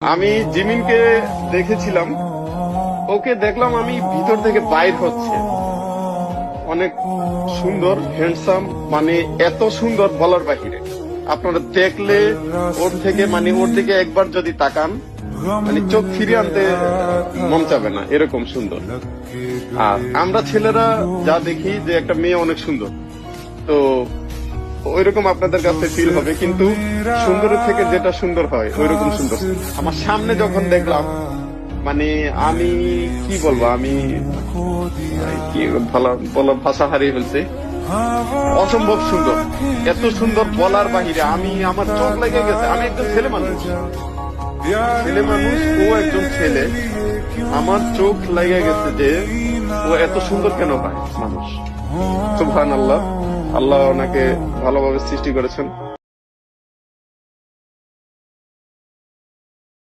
আমি জিমিনকে দেখেছিলাম, ওকে দেখলাম আমি ভিতর থেকে বাইর হচ্ছে। অনেক সুন্দর, হ্যান্ডসাম, মানে এত সুন্দর বলার বাহিরে। আপনারা দেখলে ওর থেকে, মানে ওর দিকে একবার যদি তাকান, মানে চোখ ফিরিয়ে আনতে মন চাবে না, এরকম সুন্দর। আর আমরা ছেলেরা যা দেখি যে একটা মেয়ে অনেক সুন্দর, তো ওইরকম আপনাদের কাছে ফিল হবে, কিন্তু সুন্দরের থেকে যেটা সুন্দর হয় ওইরকম সুন্দর। আমার সামনে যখন দেখলাম, মানে আমি কি বলবো, আমি কি বলার ভাষা হারিয়ে ফেলছি। অসম্ভব সুন্দর, এত সুন্দর বলার বাহিরে। আমার চোখ লেগে গেছে। আমি একজন ছেলে মানুষ, ও একজন ছেলে। আমার চোখ লেগে গেছে যে ও এত সুন্দর কেন হয় মানুষ। সুবহানাল্লাহ, আল্লাহ ওনাকে ভালোভাবে সৃষ্টি করেছেন।